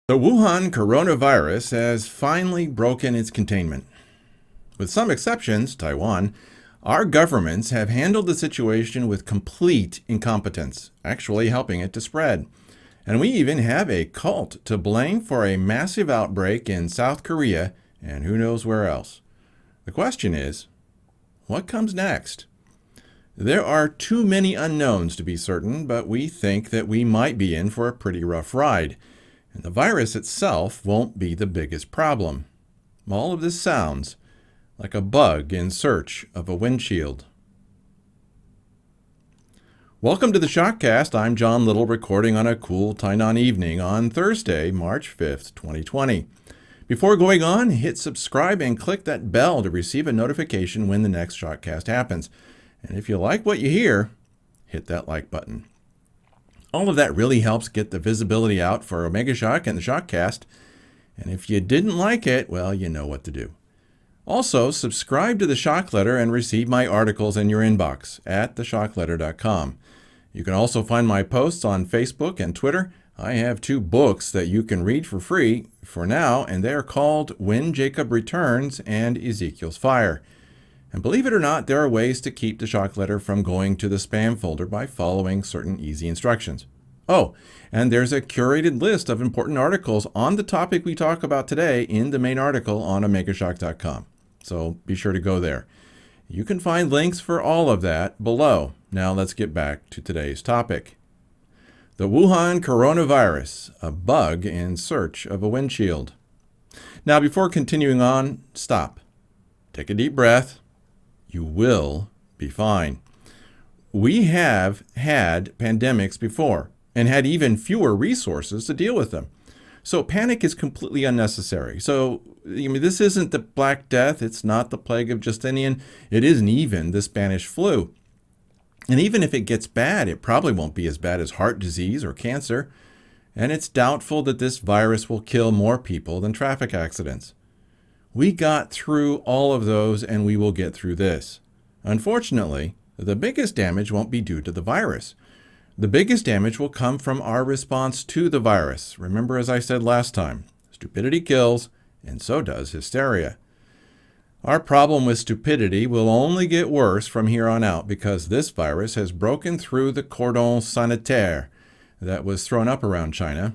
The Wuhan Coronavirus has finally broken its containment. With some exceptions, Taiwan, our governments have handled the situation with complete incompetence, actually helping it to spread. And we even have a cult to blame for a massive outbreak in South Korea and who knows where else. The question is, what comes next? There are too many unknowns to be certain, but we think that we might be in for a pretty rough ride. And the virus itself won't be the biggest problem. All of this sounds like a bug in search of a windshield. Welcome to the Shockcast. I'm John Little, recording on a cool Tainan evening on Thursday, March 5th, 2020. Before going on, hit subscribe and click that bell to receive a notification when the next Shockcast happens. And if you like what you hear, hit that like button. All of that really helps get the visibility out for Omega Shock and the Shockcast. And if you didn't like it, well, you know what to do. Also, subscribe to the Shock Letter and receive my articles in your inbox at theshockletter.com. You can also find my posts on Facebook and Twitter. I have 2 books that you can read for free for now, and they are called When Jacob Returns and Ezekiel's Fire. And believe it or not, there are ways to keep the Shock Letter from going to the spam folder by following certain easy instructions. Oh, and there's a curated list of important articles on the topic we talk about today in the main article on omegashock.com. So be sure to go there. You can find links for all of that below. Now let's get back to today's topic. The Wuhan Coronavirus, a bug in search of a windshield. Now before continuing on, stop. Take a deep breath. You will be fine. We have had pandemics before and had even fewer resources to deal with them. So panic is completely unnecessary. So, this isn't the Black Death. It's not the plague of Justinian. It isn't even the Spanish flu. And even if it gets bad, it probably won't be as bad as heart disease or cancer. And it's doubtful that this virus will kill more people than traffic accidents. We got through all of those, and we will get through this. Unfortunately, the biggest damage won't be due to the virus. The biggest damage will come from our response to the virus. Remember, as I said last time, stupidity kills, and so does hysteria. Our problem with stupidity will only get worse from here on out because this virus has broken through the cordon sanitaire that was thrown up around China.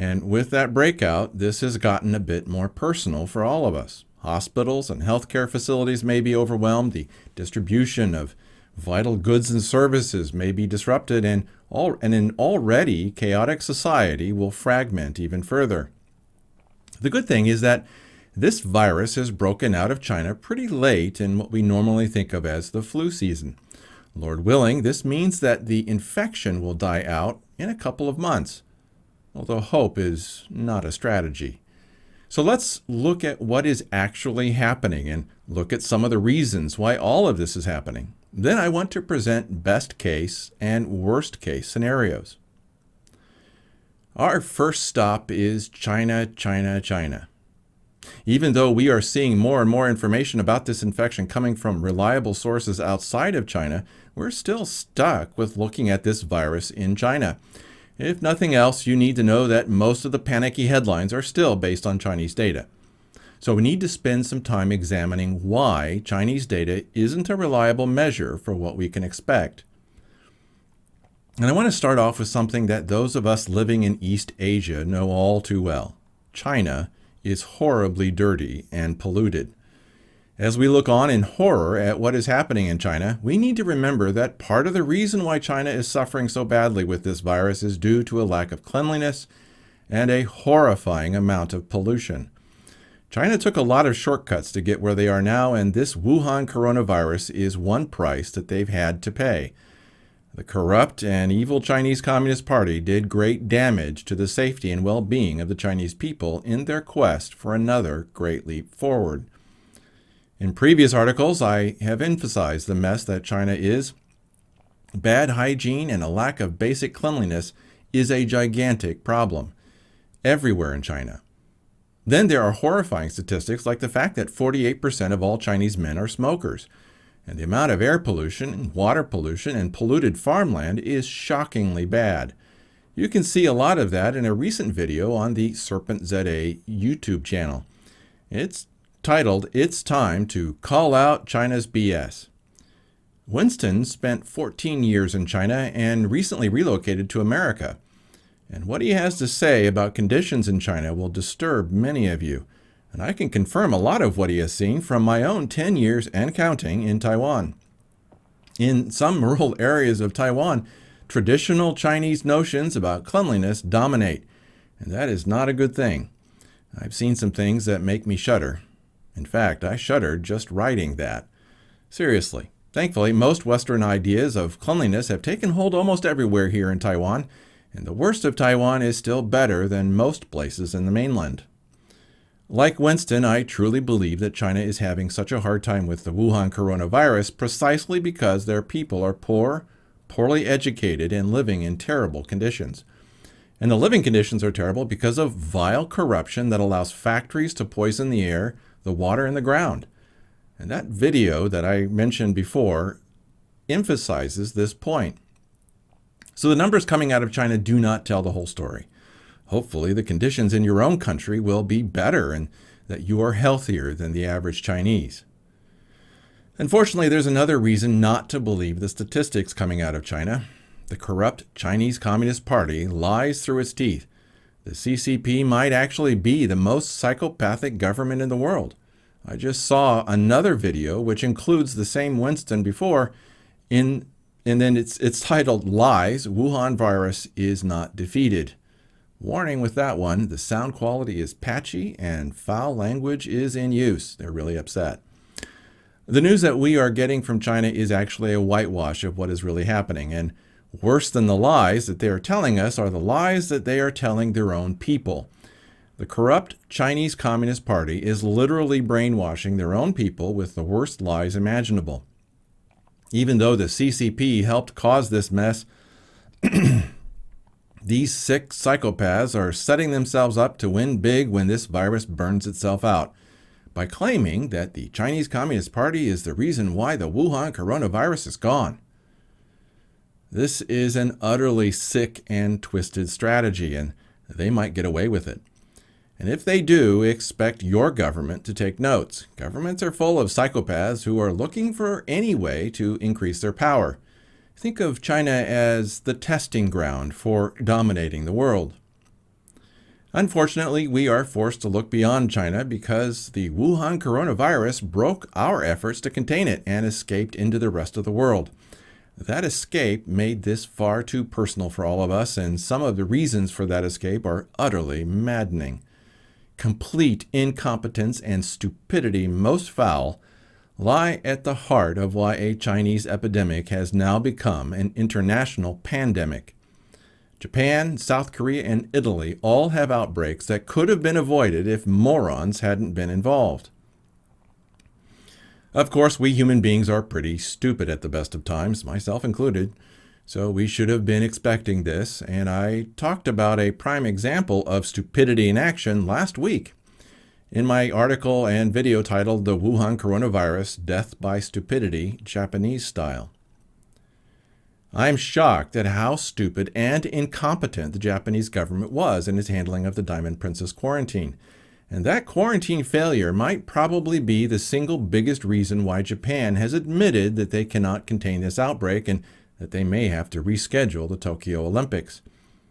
And with that breakout, this has gotten a bit more personal for all of us. Hospitals and healthcare facilities may be overwhelmed. The distribution of vital goods and services may be disrupted, and an already chaotic society will fragment even further. The good thing is that this virus has broken out of China pretty late in what we normally think of as the flu season. Lord willing, this means that the infection will die out in a couple of months. Although hope is not a strategy. So let's look at what is actually happening and look at some of the reasons why all of this is happening. Then I want to present best case and worst case scenarios. Our first stop is China, China, China. Even though we are seeing more and more information about this infection coming from reliable sources outside of China, we're still stuck with looking at this virus in China. If nothing else, you need to know that most of the panicky headlines are still based on Chinese data. So we need to spend some time examining why Chinese data isn't a reliable measure for what we can expect. And I want to start off with something that those of us living in East Asia know all too well. China is horribly dirty and polluted. As we look on in horror at what is happening in China, we need to remember that part of the reason why China is suffering so badly with this virus is due to a lack of cleanliness and a horrifying amount of pollution. China took a lot of shortcuts to get where they are now, and this Wuhan coronavirus is one price that they've had to pay. The corrupt and evil Chinese Communist Party did great damage to the safety and well-being of the Chinese people in their quest for another great leap forward. In previous articles, I have emphasized the mess that China is. Bad hygiene and a lack of basic cleanliness is a gigantic problem everywhere in China. Then there are horrifying statistics like the fact that 48% of all Chinese men are smokers. And the amount of air pollution, water pollution, and polluted farmland is shockingly bad. You can see a lot of that in a recent video on the serpentza YouTube channel. It's titled, "It's Time to Call Out China's BS." Winston spent 14 years in China and recently relocated to America. And what he has to say about conditions in China will disturb many of you. And I can confirm a lot of what he has seen from my own 10 years and counting in Taiwan. In some rural areas of Taiwan, traditional Chinese notions about cleanliness dominate, and that is not a good thing. I've seen some things that make me shudder. In fact, I shuddered just writing that. Seriously. Thankfully, most Western ideas of cleanliness have taken hold almost everywhere here in Taiwan, and the worst of Taiwan is still better than most places in the mainland. Like Winston, I truly believe that China is having such a hard time with the Wuhan Coronavirus precisely because their people are poor, poorly educated, and living in terrible conditions. And the living conditions are terrible because of vile corruption that allows factories to poison the air, the water, and the ground. And that video that I mentioned before emphasizes this point. So the numbers coming out of China do not tell the whole story. Hopefully the conditions in your own country will be better and that you are healthier than the average Chinese. Unfortunately, there's another reason not to believe the statistics coming out of China. The corrupt Chinese Communist Party lies through its teeth. The CCP might actually be the most psychopathic government in the world. I just saw another video which includes the same Winston before, and then it's titled, "Lies, Wuhan Virus is not defeated." Warning with that one, the sound quality is patchy and foul language is in use. They're really upset. The news that we are getting from China is actually a whitewash of what is really happening. And worse than the lies that they are telling us are the lies that they are telling their own people. The corrupt Chinese Communist Party is literally brainwashing their own people with the worst lies imaginable. Even though the CCP helped cause this mess, these sick psychopaths are setting themselves up to win big when this virus burns itself out by claiming that the Chinese Communist Party is the reason why the Wuhan coronavirus is gone. This is an utterly sick and twisted strategy, and they might get away with it. And if they do, expect your government to take notes. Governments are full of psychopaths who are looking for any way to increase their power. Think of China as the testing ground for dominating the world. Unfortunately, we are forced to look beyond China because the Wuhan coronavirus broke our efforts to contain it and escaped into the rest of the world. That escape made this far too personal for all of us, and some of the reasons for that escape are utterly maddening. Complete incompetence and stupidity most foul lie at the heart of why a Chinese epidemic has now become an international pandemic. Japan, South Korea, and Italy all have outbreaks that could have been avoided if morons hadn't been involved. Of course, we human beings are pretty stupid at the best of times, myself included, so we should have been expecting this, and I talked about a prime example of stupidity in action last week in my article and video titled "The Wuhan Coronavirus, Death by Stupidity, Japanese Style." I'm shocked at how stupid and incompetent the Japanese government was in its handling of the Diamond Princess quarantine. And that quarantine failure might probably be the single biggest reason why Japan has admitted that they cannot contain this outbreak and that they may have to reschedule the Tokyo Olympics.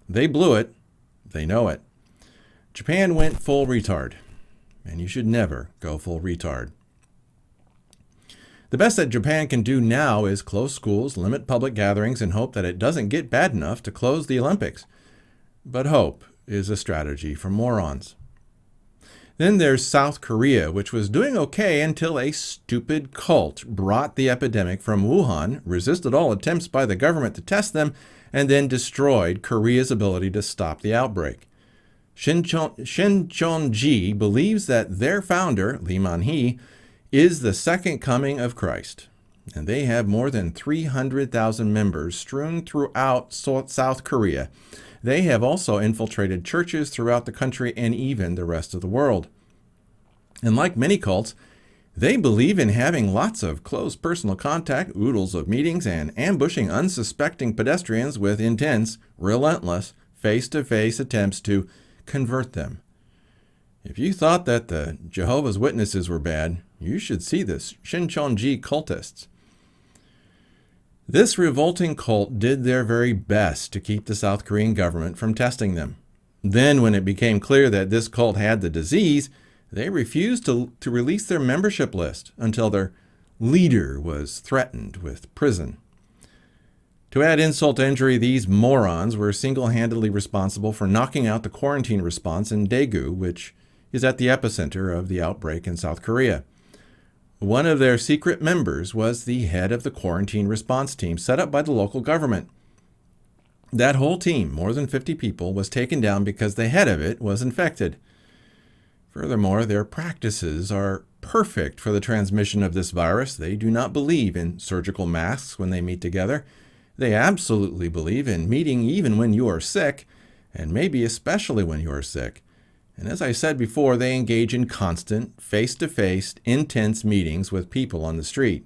They blew it. They know it. Japan went full retard. And you should never go full retard. The best that Japan can do now is close schools, limit public gatherings, and hope that it doesn't get bad enough to close the Olympics. But hope is a strategy for morons. Then there's South Korea, which was doing okay until a stupid cult brought the epidemic from Wuhan, resisted all attempts by the government to test them, and then destroyed Korea's ability to stop the outbreak. Shin Cheon-ji believes that their founder, Lee Man-hee, is the second coming of Christ, and they have more than 300,000 members strewn throughout South Korea. They have also infiltrated churches throughout the country and even the rest of the world. And like many cults, they believe in having lots of close personal contact, oodles of meetings, and ambushing unsuspecting pedestrians with intense, relentless, face-to-face attempts to convert them. If you thought that the Jehovah's Witnesses were bad, you should see the Shincheonji cultists. This revolting cult did their very best to keep the South Korean government from testing them. Then, when it became clear that this cult had the disease, they refused to release their membership list until their leader was threatened with prison. To add insult to injury, these morons were single-handedly responsible for knocking out the quarantine response in Daegu, which is at the epicenter of the outbreak in South Korea. One of their secret members was the head of the quarantine response team set up by the local government. That whole team, more than 50 people, was taken down because the head of it was infected. Furthermore, their practices are perfect for the transmission of this virus. They do not believe in surgical masks when they meet together. They absolutely believe in meeting even when you are sick, and maybe especially when you are sick. And as I said before, they engage in constant, face-to-face, intense meetings with people on the street.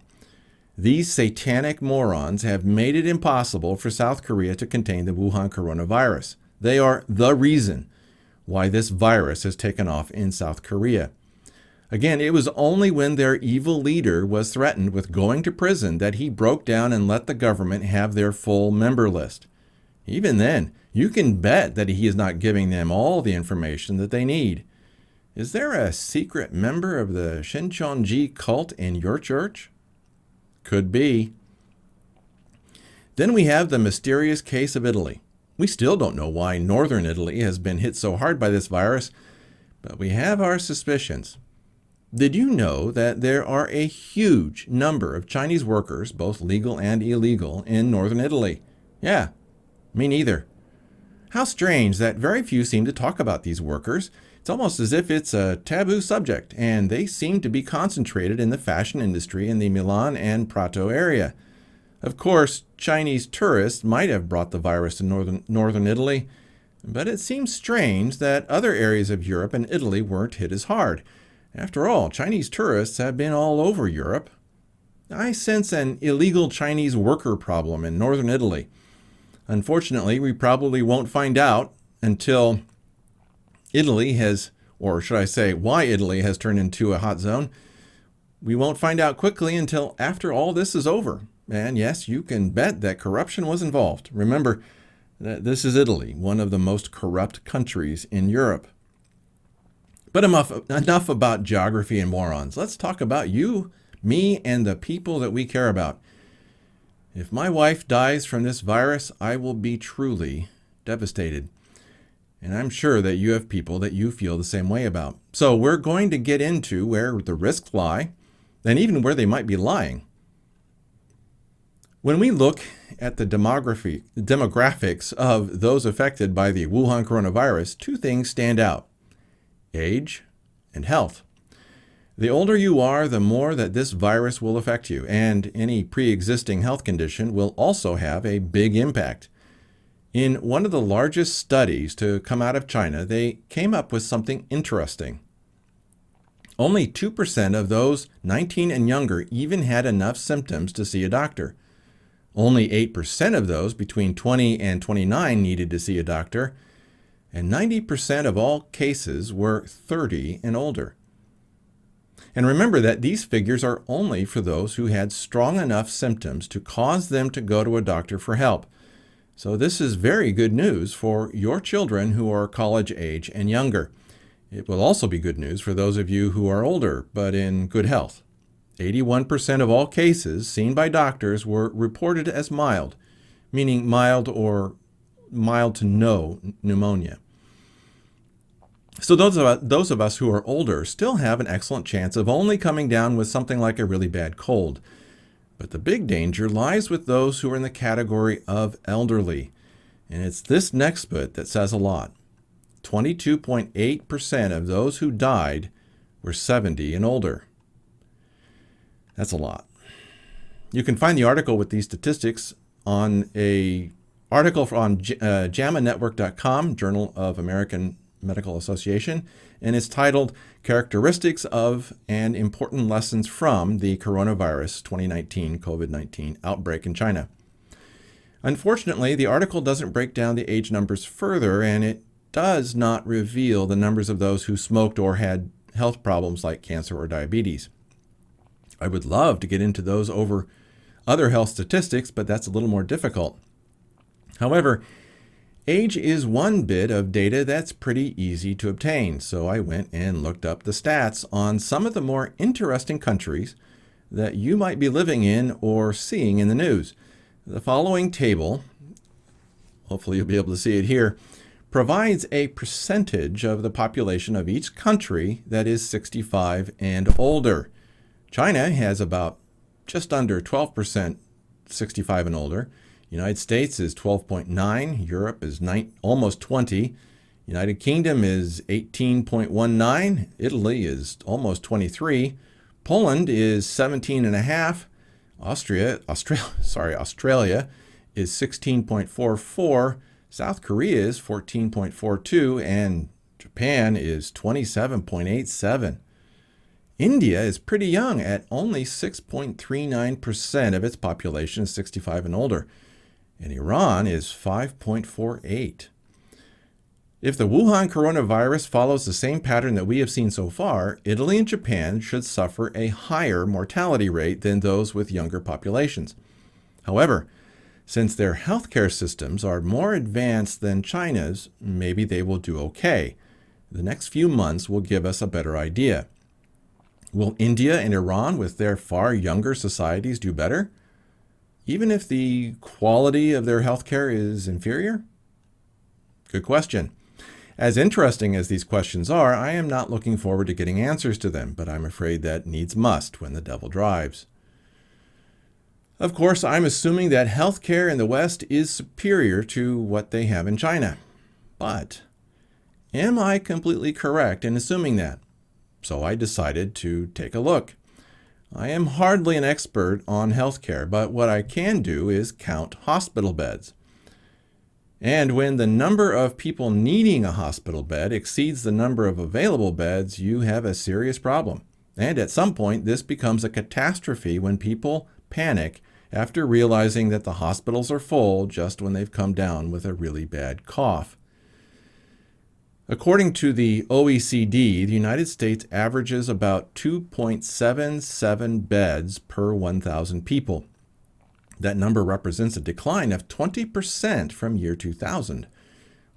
These satanic morons have made it impossible for South Korea to contain the Wuhan Coronavirus. They are the reason why this virus has taken off in South Korea. Again, it was only when their evil leader was threatened with going to prison that he broke down and let the government have their full member list. Even then, you can bet that he is not giving them all the information that they need. Is there a secret member of the Shincheonji cult in your church? Could be. Then we have the mysterious case of Italy. We still don't know why northern Italy has been hit so hard by this virus, but we have our suspicions. Did you know that there are a huge number of Chinese workers, both legal and illegal, in northern Italy? Yeah, me neither. How strange that very few seem to talk about these workers. It's almost as if it's a taboo subject, and they seem to be concentrated in the fashion industry in the Milan and Prato area. Of course, Chinese tourists might have brought the virus to northern Italy, but it seems strange that other areas of Europe and Italy weren't hit as hard. After all, Chinese tourists have been all over Europe. I sense an illegal Chinese worker problem in northern Italy. Unfortunately, we probably won't find out until Italy has, or should I say, why Italy has turned into a hot zone. We won't find out quickly until after all this is over. And yes, you can bet that corruption was involved. Remember that this is Italy, one of the most corrupt countries in Europe. But enough about geography and morons. Let's talk about you, me, and the people that we care about. If my wife dies from this virus, I will be truly devastated. And I'm sure that you have people that you feel the same way about. So we're going to get into where the risks lie, and even where they might be lying. When we look at the demographics of those affected by the Wuhan coronavirus, two things stand out: age and health. The older you are, the more that this virus will affect you, and any pre-existing health condition will also have a big impact. In one of the largest studies to come out of China, they came up with something interesting. Only 2% of those 19 and younger even had enough symptoms to see a doctor. Only 8% of those between 20 and 29 needed to see a doctor, and 90% of all cases were 30 and older. And remember that these figures are only for those who had strong enough symptoms to cause them to go to a doctor for help. So this is very good news for your children who are college age and younger. It will also be good news for those of you who are older but in good health. 81% of all cases seen by doctors were reported as mild, meaning mild or mild to no pneumonia. So those of us who are older still have an excellent chance of only coming down with something like a really bad cold. But the big danger lies with those who are in the category of elderly. And it's this next bit that says a lot. 22.8% of those who died were 70 and older. That's a lot. You can find the article with these statistics on an article on JAMAnetwork.com, Journal of American Medical Association, and it's titled Characteristics of and Important Lessons from the Coronavirus 2019 COVID-19 Outbreak in China. Unfortunately, the article doesn't break down the age numbers further, and it does not reveal the numbers of those who smoked or had health problems like cancer or diabetes. I would love to get into those over other health statistics, but that's a little more difficult. However, age is one bit of data that's pretty easy to obtain, so I went and looked up the stats on some of the more interesting countries that you might be living in or seeing in the news. The following table, hopefully you'll be able to see it here, provides a percentage of the population of each country that is 65 and older. China has about just under 12% 65 and older. United States is 12.9, Europe is almost 20, United Kingdom is 18.19, Italy is almost 23, Poland is 17.5, Australia is 16.44, South Korea is 14.42, and Japan is 27.87. India is pretty young at only 6.39% of its population is 65 and older, and Iran is 5.48. If the Wuhan coronavirus follows the same pattern that we have seen so far, Italy and Japan should suffer a higher mortality rate than those with younger populations. However, since their healthcare systems are more advanced than China's, maybe they will do okay. The next few months will give us a better idea. Will India and Iran, with their far younger societies, do better, even if the quality of their healthcare is inferior? Good question. As interesting as these questions are, I am not looking forward to getting answers to them, but I'm afraid that needs must when the devil drives. Of course, I'm assuming that healthcare in the West is superior to what they have in China. But am I completely correct in assuming that? So I decided to take a look. I am hardly an expert on healthcare, but what I can do is count hospital beds. And when the number of people needing a hospital bed exceeds the number of available beds, you have a serious problem. And at some point, this becomes a catastrophe when people panic after realizing that the hospitals are full just when they've come down with a really bad cough. According to the OECD, the United States averages about 2.77 beds per 1,000 people. That number represents a decline of 20% from year 2000,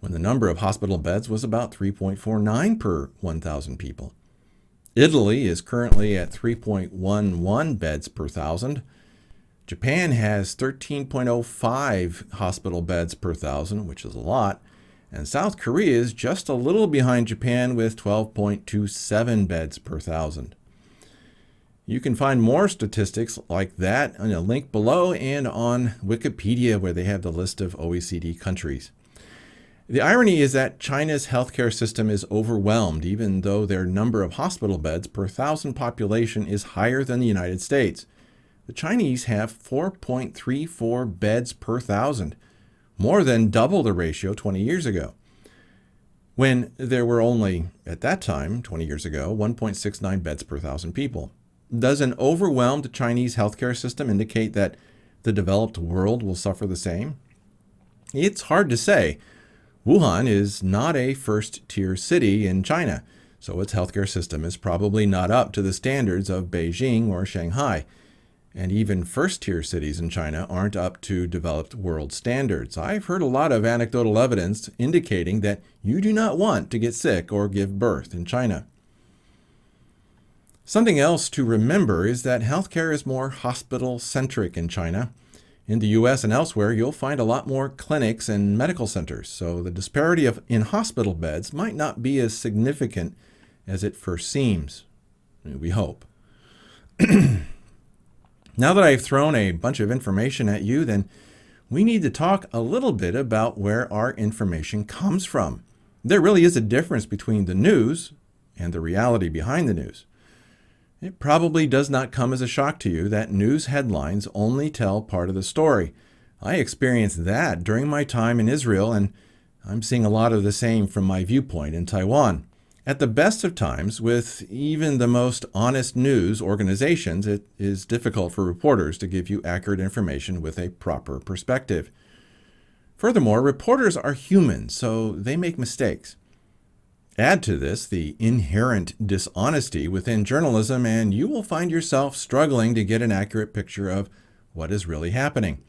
when the number of hospital beds was about 3.49 per 1,000 people. Italy is currently at 3.11 beds per 1,000. Japan has 13.05 hospital beds per 1,000, which is a lot. And South Korea is just a little behind Japan with 12.27 beds per 1,000. You can find more statistics like that on a link below and on Wikipedia, where they have the list of OECD countries. The irony is that China's healthcare system is overwhelmed, even though their number of hospital beds per 1,000 population is higher than the United States. The Chinese have 4.34 beds per 1,000. More than double the ratio 20 years ago, when there were only, at that time, 20 years ago, 1.69 beds per 1,000 people. Does an overwhelmed Chinese healthcare system indicate that the developed world will suffer the same? It's hard to say. Wuhan is not a first-tier city in China, so its healthcare system is probably not up to the standards of Beijing or Shanghai. And even first-tier cities in China aren't up to developed world standards. I've heard a lot of anecdotal evidence indicating that you do not want to get sick or give birth in China. Something else to remember is that healthcare is more hospital-centric in China. In the U.S. and elsewhere, you'll find a lot more clinics and medical centers, so the disparity in hospital beds might not be as significant as it first seems. We hope. Now that I've thrown a bunch of information at you, then we need to talk a little bit about where our information comes from. There really is a difference between the news and the reality behind the news. It probably does not come as a shock to you that news headlines only tell part of the story. I experienced that during my time in Israel, and I'm seeing a lot of the same from my viewpoint in Taiwan. At the best of times, with even the most honest news organizations, it is difficult for reporters to give you accurate information with a proper perspective. Furthermore, reporters are human, so they make mistakes. Add to this the inherent dishonesty within journalism, and you will find yourself struggling to get an accurate picture of what is really happening.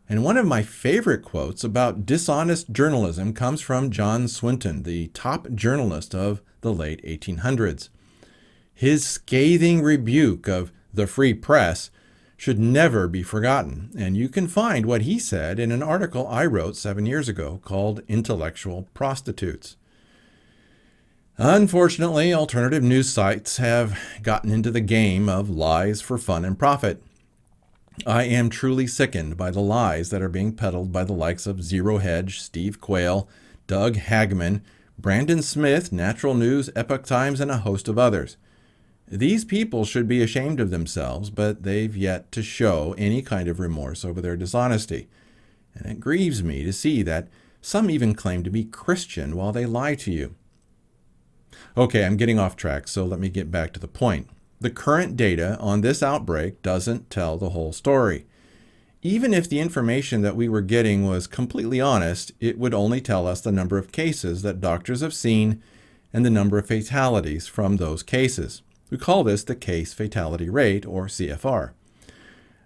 And one of my favorite quotes about dishonest journalism comes from John Swinton, the top journalist of the late 1800s. His scathing rebuke of the free press should never be forgotten, and you can find what he said in an article I wrote 7 years ago called Intellectual Prostitutes. Unfortunately, alternative news sites have gotten into the game of lies for fun and profit. I am truly sickened by the lies that are being peddled by the likes of Zero Hedge, Steve Quayle, Doug Hagman, Brandon Smith, Natural News, Epoch Times, and a host of others. These people should be ashamed of themselves, but they've yet to show any kind of remorse over their dishonesty. And it grieves me to see that some even claim to be Christian while they lie to you. Okay, I'm getting off track, so let me get back to the point. The current data on this outbreak doesn't tell the whole story. Even if the information that we were getting was completely honest, it would only tell us the number of cases that doctors have seen and the number of fatalities from those cases. We call this the case fatality rate, or CFR.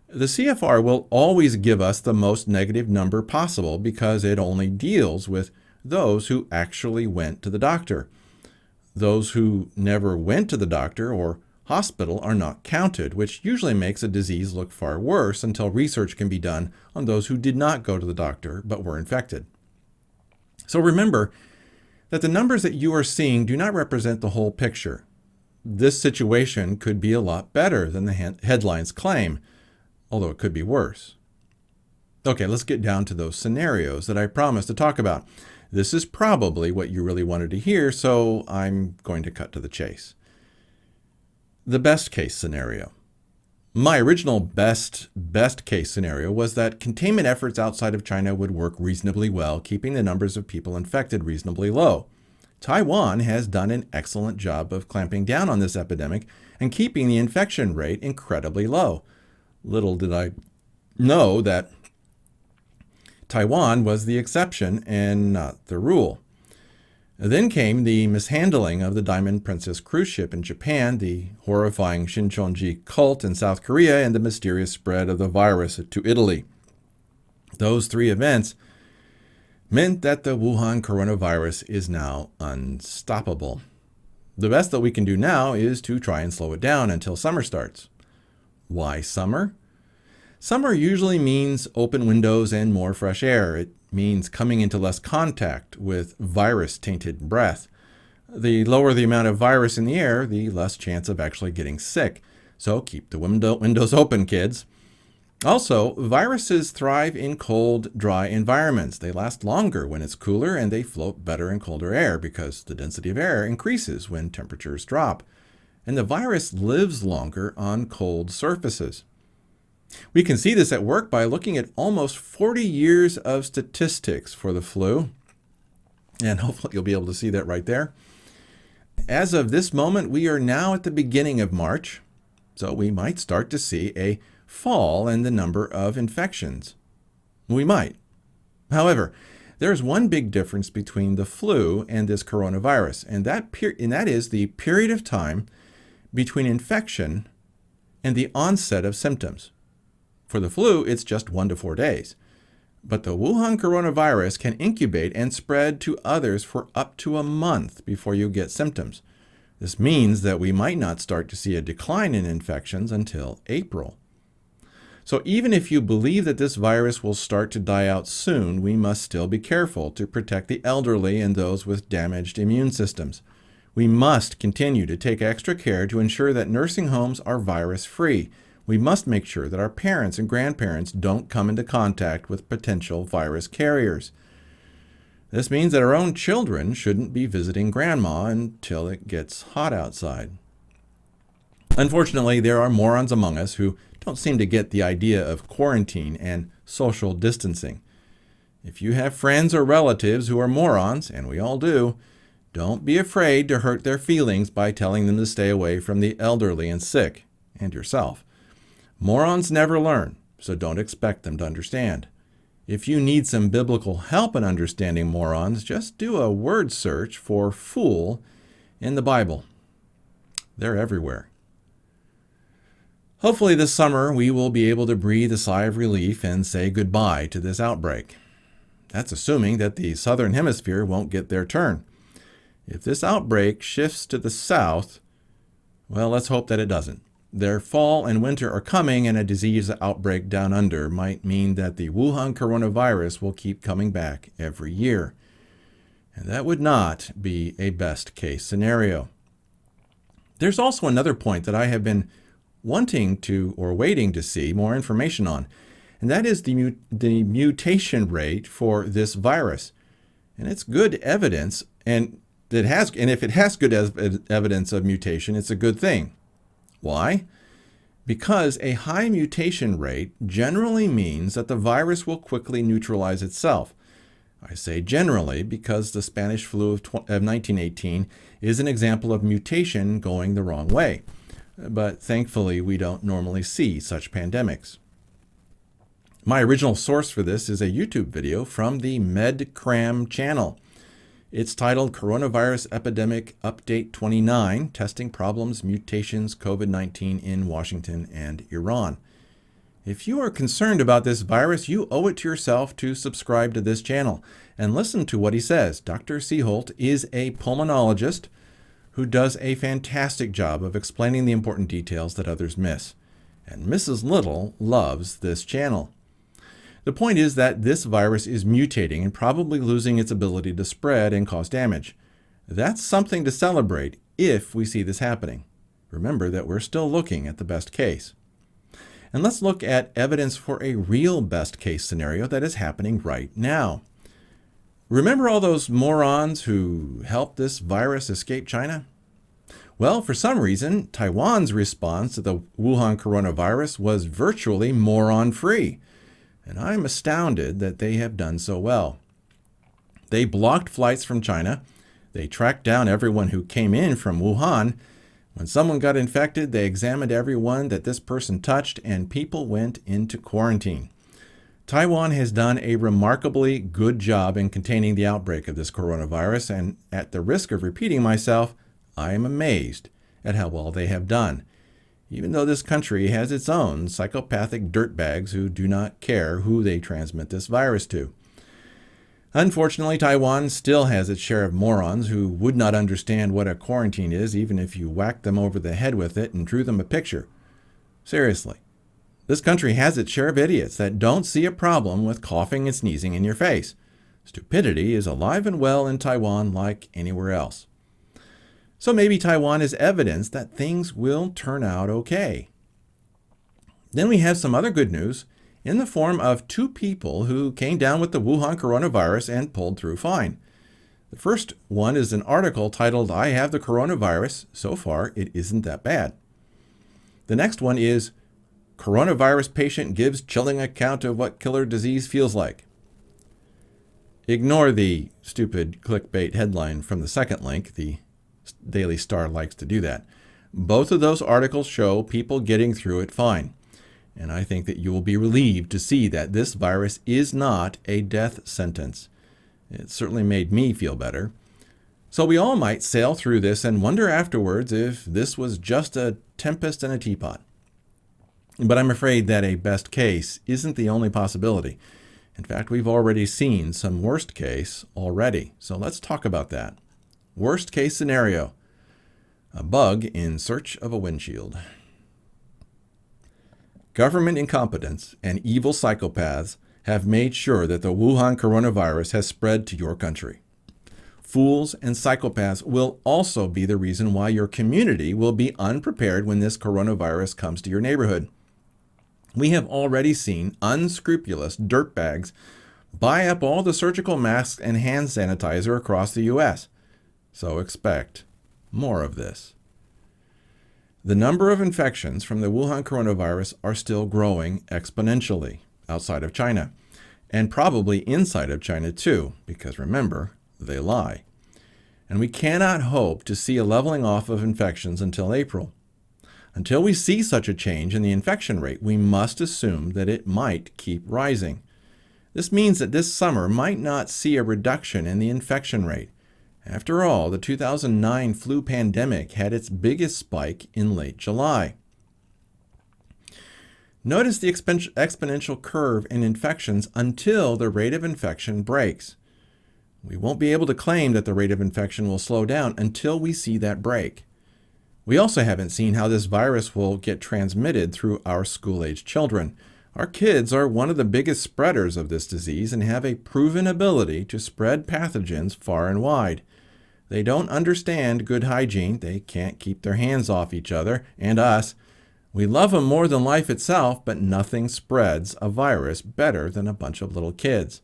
The CFR will always give us the most negative number possible because it only deals with those who actually went to the doctor. Those who never went to the doctor or hospital are not counted, which usually makes a disease look far worse until research can be done on those who did not go to the doctor but were infected. So remember that the numbers that you are seeing do not represent the whole picture. This situation could be a lot better than the headlines claim, although it could be worse. Okay, let's get down to those scenarios that I promised to talk about. This is probably what you really wanted to hear, so I'm going to cut to the chase. The best case scenario. My original best case scenario was that containment efforts outside of China would work reasonably well, keeping the numbers of people infected reasonably low. Taiwan has done an excellent job of clamping down on this epidemic and keeping the infection rate incredibly low. Little did I know that Taiwan was the exception and not the rule. Then came the mishandling of the Diamond Princess cruise ship in Japan, the horrifying Shincheonji cult in South Korea, and the mysterious spread of the virus to Italy. Those three events meant that the Wuhan Coronavirus is now unstoppable. The best that we can do now is to try and slow it down until summer starts. Why summer? Summer usually means open windows and more fresh air. It means coming into less contact with virus-tainted breath. The lower the amount of virus in the air, the less chance of actually getting sick. So keep the windows open, kids. Also, viruses thrive in cold, dry environments. They last longer when it's cooler, and they float better in colder air because the density of air increases when temperatures drop. And the virus lives longer on cold surfaces. We can see this at work by looking at almost 40 years of statistics for the flu. And hopefully you'll be able to see that right there. As of this moment, we are now at the beginning of March, so we might start to see a fall in the number of infections. We might. However, there's one big difference between the flu and this coronavirus, and that is the period of time between infection and the onset of symptoms. For the flu, it's just 1 to 4 days. But the Wuhan coronavirus can incubate and spread to others for up to a month before you get symptoms. This means that we might not start to see a decline in infections until April. So even if you believe that this virus will start to die out soon, we must still be careful to protect the elderly and those with damaged immune systems. We must continue to take extra care to ensure that nursing homes are virus-free. We must make sure that our parents and grandparents don't come into contact with potential virus carriers. This means that our own children shouldn't be visiting grandma until it gets hot outside. Unfortunately, there are morons among us who don't seem to get the idea of quarantine and social distancing. If you have friends or relatives who are morons, and we all do, don't be afraid to hurt their feelings by telling them to stay away from the elderly and sick, and yourself. Morons never learn, so don't expect them to understand. If you need some biblical help in understanding morons, just do a word search for fool in the Bible. They're everywhere. Hopefully this summer we will be able to breathe a sigh of relief and say goodbye to this outbreak. That's assuming that the southern hemisphere won't get their turn. If this outbreak shifts to the south, well, let's hope that it doesn't. Their fall and winter are coming, and a disease outbreak down under might mean that the Wuhan Coronavirus will keep coming back every year. And that would not be a best-case scenario. There's also another point that I have been wanting to or waiting to see more information on, and that is the mutation rate for this virus. And it's good evidence, and if it has good evidence of mutation, it's a good thing. Why? Because a high mutation rate generally means that the virus will quickly neutralize itself. I say generally because the Spanish flu of 1918 is an example of mutation going the wrong way. But thankfully, we don't normally see such pandemics. My original source for this is a YouTube video from the MedCram channel. It's titled Coronavirus Epidemic Update 29, Testing Problems, Mutations, COVID-19 in Washington and Iran. If you are concerned about this virus, you owe it to yourself to subscribe to this channel and listen to what he says. Dr. Seholt is a pulmonologist who does a fantastic job of explaining the important details that others miss. And Mrs. Little loves this channel. The point is that this virus is mutating and probably losing its ability to spread and cause damage. That's something to celebrate if we see this happening. Remember that we're still looking at the best case. And let's look at evidence for a real best case scenario that is happening right now. Remember all those morons who helped this virus escape China? Well, for some reason, Taiwan's response to the Wuhan coronavirus was virtually moron-free. And I'm astounded that they have done so well. They blocked flights from China. They tracked down everyone who came in from Wuhan. When someone got infected, they examined everyone that this person touched, and people went into quarantine. Taiwan has done a remarkably good job in containing the outbreak of this coronavirus, and at the risk of repeating myself, I am amazed at how well they have done. Even though this country has its own psychopathic dirtbags who do not care who they transmit this virus to. Unfortunately, Taiwan still has its share of morons who would not understand what a quarantine is even if you whacked them over the head with it and drew them a picture. Seriously, this country has its share of idiots that don't see a problem with coughing and sneezing in your face. Stupidity is alive and well in Taiwan like anywhere else. So maybe Taiwan is evidence that things will turn out okay. Then we have some other good news in the form of 2 people who came down with the Wuhan coronavirus and pulled through fine. The first one is an article titled, "I Have the Coronavirus. So far, it isn't that bad." The next one is, "Coronavirus Patient Gives Chilling Account of What Killer Disease Feels Like." Ignore the stupid clickbait headline from the second link. The Daily Star likes to do that. Both of those articles show people getting through it fine. And I think that you will be relieved to see that this virus is not a death sentence. It certainly made me feel better. So we all might sail through this and wonder afterwards if this was just a tempest in a teapot. But I'm afraid that a best case isn't the only possibility. In fact, we've already seen some worst case already. So let's talk about that. Worst case scenario, a bug in search of a windshield. Government incompetence and evil psychopaths have made sure that the Wuhan coronavirus has spread to your country. Fools and psychopaths will also be the reason why your community will be unprepared when this coronavirus comes to your neighborhood. We have already seen unscrupulous dirtbags buy up all the surgical masks and hand sanitizer across the U.S., so expect more of this. The number of infections from the Wuhan coronavirus are still growing exponentially outside of China, and probably inside of China too, because remember, they lie. And we cannot hope to see a leveling off of infections until April. Until we see such a change in the infection rate, we must assume that it might keep rising. This means that this summer might not see a reduction in the infection rate. After all, the 2009 flu pandemic had its biggest spike in late July. Notice the exponential curve in infections until the rate of infection breaks. We won't be able to claim that the rate of infection will slow down until we see that break. We also haven't seen how this virus will get transmitted through our school-aged children. Our kids are one of the biggest spreaders of this disease and have a proven ability to spread pathogens far and wide. They don't understand good hygiene. They can't keep their hands off each other and us. We love them more than life itself, but nothing spreads a virus better than a bunch of little kids.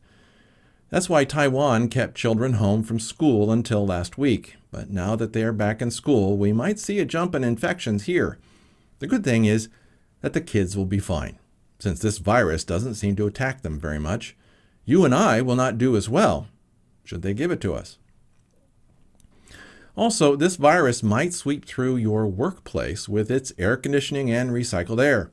That's why Taiwan kept children home from school until last week. But now that they are back in school, we might see a jump in infections here. The good thing is that the kids will be fine, since this virus doesn't seem to attack them very much. You and I will not do as well, should they give it to us. Also, this virus might sweep through your workplace with its air conditioning and recycled air.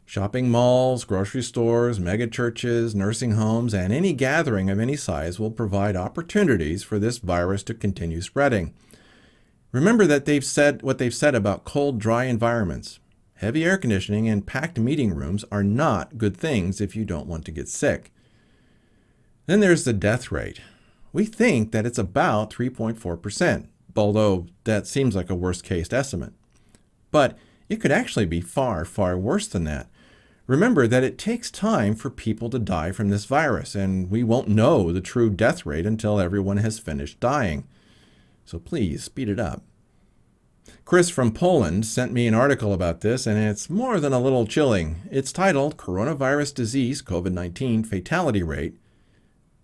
Shopping malls, grocery stores, megachurches, nursing homes, and any gathering of any size will provide opportunities for this virus to continue spreading. Remember that they've said what they've said about cold, dry environments. Heavy air conditioning and packed meeting rooms are not good things if you don't want to get sick. Then there's the death rate. We think that it's about 3.4%. Although that seems like a worst-case estimate. But it could actually be far, far worse than that. Remember that it takes time for people to die from this virus, and we won't know the true death rate until everyone has finished dying. So please, speed it up. Chris from Poland sent me an article about this, and it's more than a little chilling. It's titled, Coronavirus Disease COVID-19 Fatality Rate,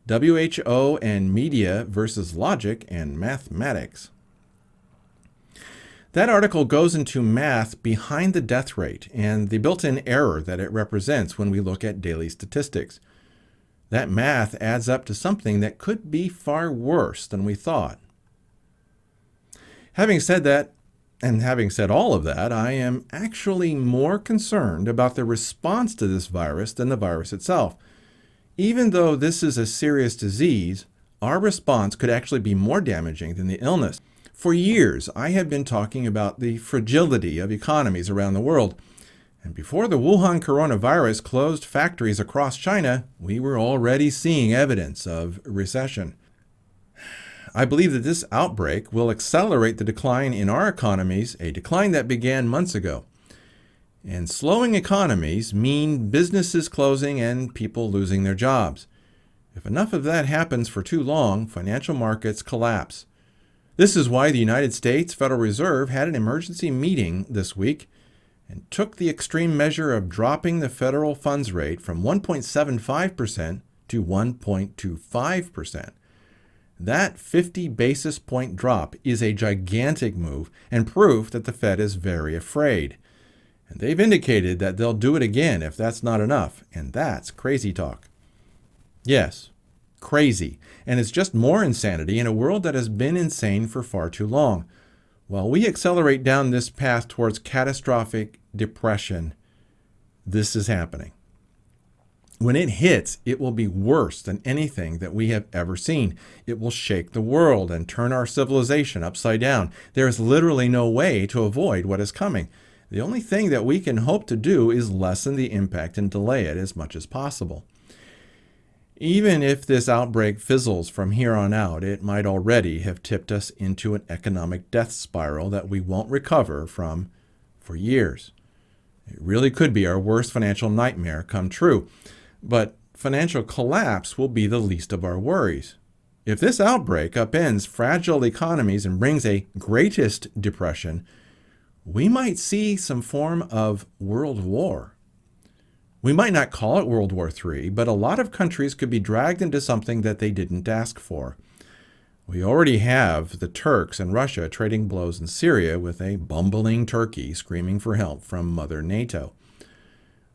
WHO and Media versus Logic and Mathematics. That article goes into math behind the death rate and the built-in error that it represents when we look at daily statistics. That math adds up to something that could be far worse than we thought. Having said that, and having said all of that, I am actually more concerned about the response to this virus than the virus itself. Even though this is a serious disease, our response could actually be more damaging than the illness. For years, I have been talking about the fragility of economies around the world. And before the Wuhan Coronavirus closed factories across China, we were already seeing evidence of recession. I believe that this outbreak will accelerate the decline in our economies, a decline that began months ago. And slowing economies mean businesses closing and people losing their jobs. If enough of that happens for too long, financial markets collapse. This is why the United States Federal Reserve had an emergency meeting this week and took the extreme measure of dropping the federal funds rate from 1.75% to 1.25%. That 50 basis point drop is a gigantic move and proof that the Fed is very afraid. And they've indicated that they'll do it again if that's not enough, and that's crazy talk. Yes, crazy. And it's just more insanity in a world that has been insane for far too long. While we accelerate down this path towards catastrophic depression, this is happening. When it hits, it will be worse than anything that we have ever seen. It will shake the world and turn our civilization upside down. There is literally no way to avoid what is coming. The only thing that we can hope to do is lessen the impact and delay it as much as possible. Even if this outbreak fizzles from here on out, it might already have tipped us into an economic death spiral that we won't recover from for years. It really could be our worst financial nightmare come true. But financial collapse will be the least of our worries. If this outbreak upends fragile economies and brings a greatest depression, we might see some form of world war. We might not call it World War III, but a lot of countries could be dragged into something that they didn't ask for. We already have the Turks and Russia trading blows in Syria with a bumbling Turkey screaming for help from Mother NATO.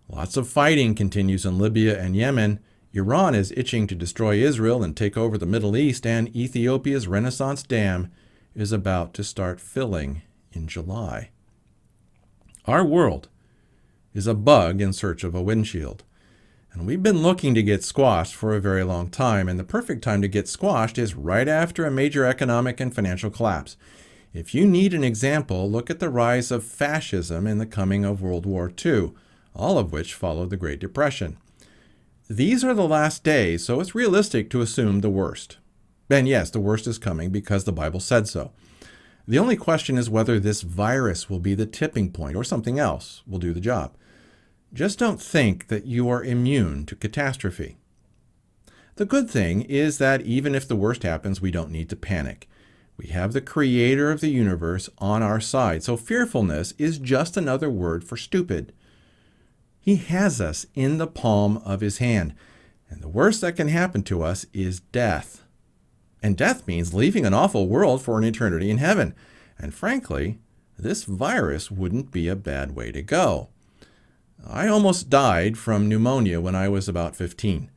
Lots of fighting continues in Libya and Yemen. Iran is itching to destroy Israel and take over the Middle East, and Ethiopia's Renaissance Dam is about to start filling in July. Our world is a bug in search of a windshield. And we've been looking to get squashed for a very long time, and the perfect time to get squashed is right after a major economic and financial collapse. If you need an example, look at the rise of fascism and the coming of World War II, all of which followed the Great Depression. These are the last days, so it's realistic to assume the worst. And yes, the worst is coming because the Bible said so. The only question is whether this virus will be the tipping point or something else will do the job. Just don't think that you are immune to catastrophe. The good thing is that even if the worst happens, we don't need to panic. We have the creator of the universe on our side, so fearfulness is just another word for stupid. He has us in the palm of his hand, and the worst that can happen to us is death. And death means leaving an awful world for an eternity in heaven. And frankly, this virus wouldn't be a bad way to go. I almost died from pneumonia when I was about 15,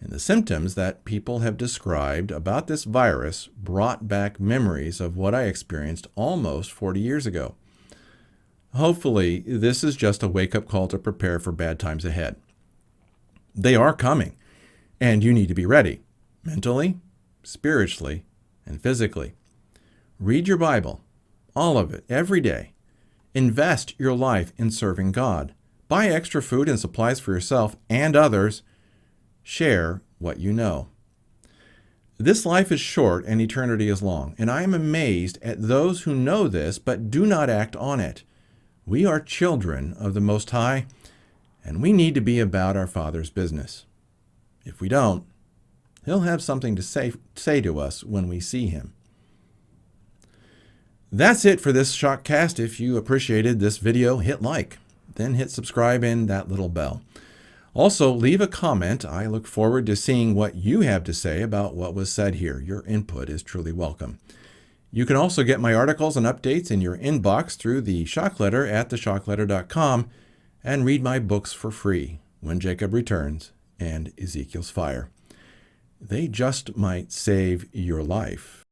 and the symptoms that people have described about this virus brought back memories of what I experienced almost 40 years ago. Hopefully, this is just a wake-up call to prepare for bad times ahead. They are coming, and you need to be ready, mentally, spiritually, and physically. Read your Bible, all of it, every day. Invest your life in serving God. Buy extra food and supplies for yourself and others. Share what you know. This life is short and eternity is long, and I am amazed at those who know this but do not act on it. We are children of the Most High, and we need to be about our Father's business. If we don't, He'll have something to say to us when we see Him. That's it for this Shockcast. If you appreciated this video, hit like. Then hit subscribe and that little bell. Also, leave a comment. I look forward to seeing what you have to say about what was said here. Your input is truly welcome. You can also get my articles and updates in your inbox through the shock letter at theshockletter.com and read my books for free, When Jacob Returns and Ezekiel's Fire. They just might save your life.